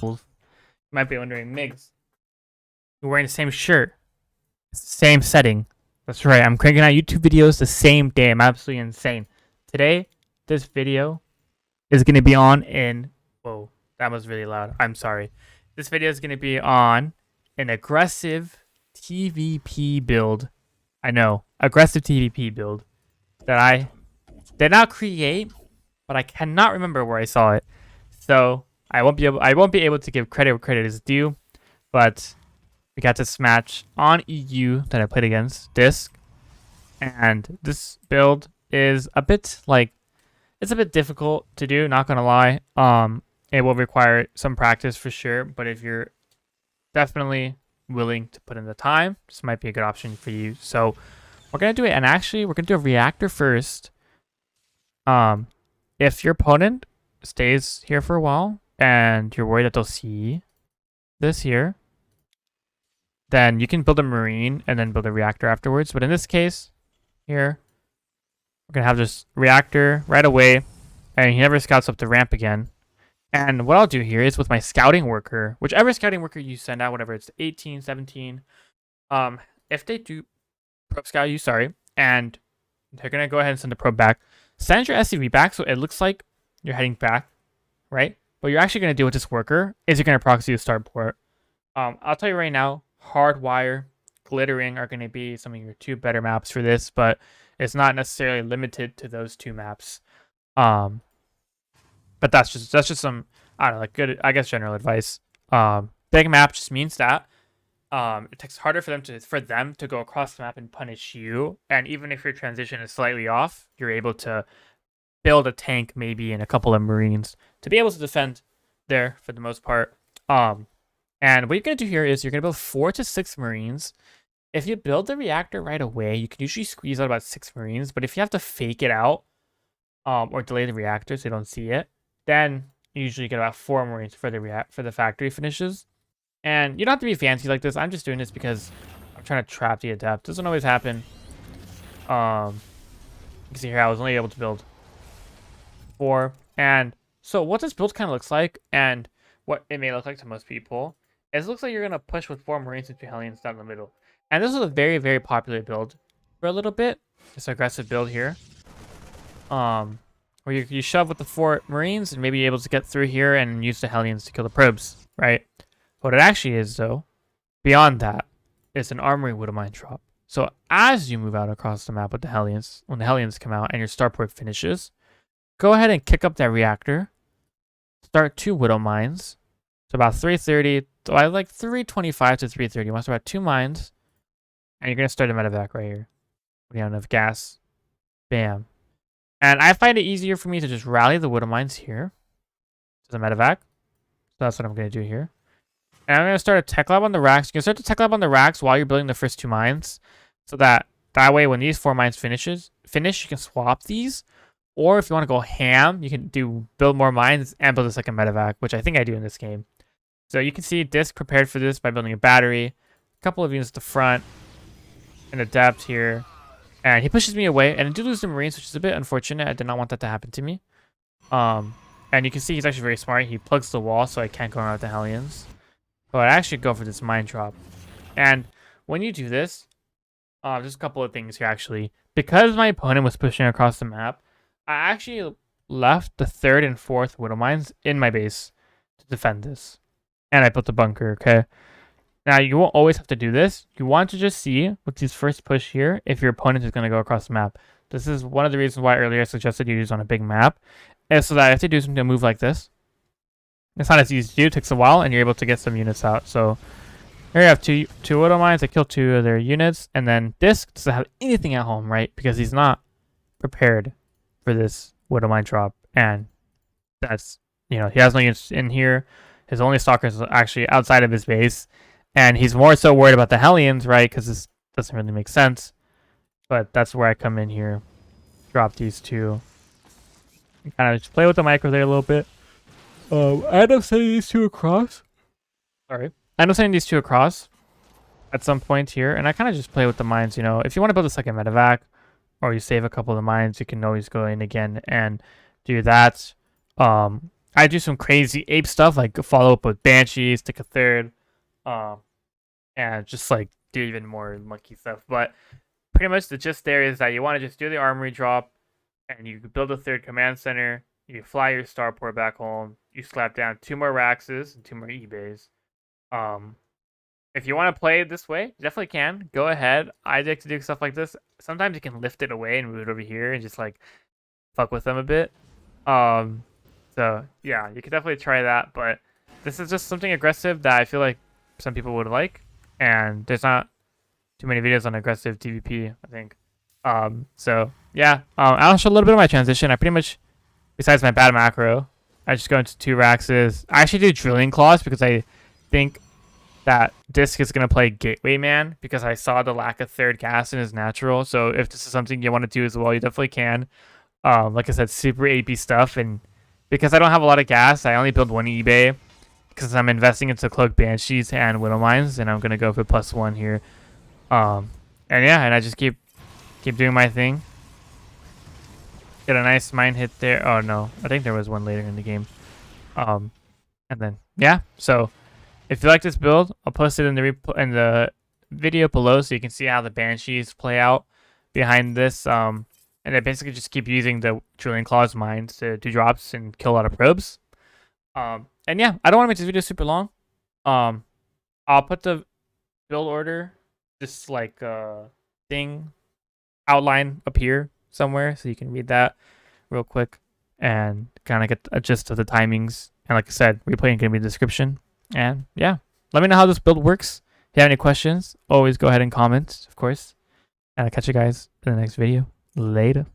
You might be wondering, Migs, you're wearing the same shirt, same setting. That's right, I'm cranking out YouTube videos the same day. I'm absolutely insane. Today, this video is going to be on in... Whoa, that was really loud. I'm sorry. This video is going to be on an aggressive TvP build. I know, aggressive TvP build that I did not create, but I cannot remember where I saw it. So I won't be able to give credit where credit is due, but we got this match on EU that I played against Disc, and this build is a bit it's a bit difficult to do, not gonna lie. It will require some practice for sure, but if you're definitely willing to put in the time, this might be a good option for you. So we're gonna do it, and actually we're gonna do a reactor first. If your opponent stays here for a while and you're worried that they'll see this here, then you can build a marine and then build a reactor afterwards. But in this case here, we're gonna have this reactor right away, and he never scouts up the ramp again. And what I'll do here is with my scouting worker, whichever scouting worker you send out, whatever it's 18, 17, if they do probe scout you, sorry, and they're gonna go ahead and send the probe back, send your SCV back so it looks like you're heading back, right? What you're actually gonna do with this worker is you're gonna proxy the starport. I'll tell you right now, Hardwire, Glittering are gonna be some of your two better maps for this, but it's not necessarily limited to those two maps. But that's just some, I don't know, like good, I guess, general advice. Big map just means that it takes harder for them to go across the map and punish you. And even if your transition is slightly off, you're able to build a tank maybe and a couple of marines to be able to defend there for the most part. And what you're gonna do here is you're gonna build 4 to 6 marines. If you build the reactor right away, you can usually squeeze out about 6 marines. But if you have to fake it out, or delay the reactor so you don't see it, then you usually get about 4 marines for the factory finishes. And you don't have to be fancy like this. I'm just doing this because I'm trying to trap the adept. Doesn't always happen. You can see here I was only able to build 4. And so what this build kind of looks like, and what it may look like to most people, is it looks like you're gonna push with 4 marines and 2 hellions down the middle. And this is a very, very popular build for a little bit. This aggressive build here. Where you shove with the 4 marines and maybe able to get through here and use the hellions to kill the probes, right? What it actually is, though, beyond that, is an armory Widowmine drop. So as you move out across the map with the hellions, when the hellions come out and your starport finishes, go ahead and kick up that reactor. Start 2 Widowmines. So about 330, so I like 325 to 330. You want to start about 2 mines, and you're gonna start a medevac right here. We have enough gas. Bam. And I find it easier for me to just rally the Widowmines here to the medevac. So that's what I'm going to do here. And I'm going to start a tech lab on the racks. You can start the tech lab on the racks while you're building the first 2 mines. So that way when these 4 mines finish, you can swap these. Or if you want to go ham, you can build more mines and build a second medevac, which I think I do in this game. So you can see Disc prepared for this by building a battery, a couple of units at the front, and a depth here. And he pushes me away, and I do lose the marines, which is a bit unfortunate. I did not want that to happen to me. And you can see he's actually very smart. He plugs the wall, so I can't go around with the hellions. But I actually go for this mine drop. And when you do this, there's a couple of things here, actually. Because my opponent was pushing across the map, I actually left the 3rd and 4th Widowmines in my base to defend this. And I built a bunker, okay? Now, you won't always have to do this. You want to just see with this first push here if your opponent is going to go across the map. This is one of the reasons why earlier I suggested you use on a big map. And so that if they do something to move like this, it's not as easy to do. It takes a while, and you're able to get some units out. So here you have two Widowmines. I killed 2 of their units. And then Disc doesn't have anything at home, right? Because he's not prepared for this Widowmine drop. And that's, he has no units in here. His only stalkers is actually outside of his base. And he's more so worried about the hellions, right? Because this doesn't really make sense. But that's where I come in here. Drop these 2. And kind of just play with the micro there a little bit. I end up sending these 2 across. Sorry. I end up sending these 2 across at some point here. And I kind of just play with the mines, If you want to build a second medevac, or you save a couple of the mines, you can always go in again and do that. I I do some crazy ape stuff, like follow up with banshees, take a third, um, and just like do even more monkey stuff. But pretty much the gist there is that you want to just do the armory drop, and you build a third command center. You fly your starport back home. You slap down 2 more Raxes and 2 more eBays. If you want to play it this way, you definitely can. Go ahead. I like to do stuff like this. Sometimes you can lift it away and move it over here and just like fuck with them a bit. So yeah, you can definitely try that. But this is just something aggressive that I feel like some people would like, and there's not too many videos on aggressive TvP, I think. So yeah, I'll show a little bit of my transition. I pretty much, besides my bad macro, I just go into 2 Raxes. I actually do drilling claws because I think that Disc is going to play Gateway Man because I saw the lack of third gas in his natural. So if this is something you want to do as well, you definitely can. Like I said, super AP stuff. And because I don't have a lot of gas, I only build 1 eBay because I'm investing into Cloak Banshees and Widow Mines, and I'm going to go for +1 here. And yeah, and I just keep doing my thing. Get a nice mine hit there. Oh no, I think there was one later in the game. And then yeah, so if you like this build, I'll post it in the video below so you can see how the banshees play out behind this. And I basically just keep using the Trillion Claws mines to do drops and kill a lot of probes. And yeah, I don't want to make this video super long. I'll put the build order, just like thing outline up here somewhere so you can read that real quick and kind of get a gist of the timings. And like I said, replay is going to be in the description. And yeah, let me know how this build works. If you have any questions, always go ahead and comment, of course. And I'll catch you guys in the next video. Later.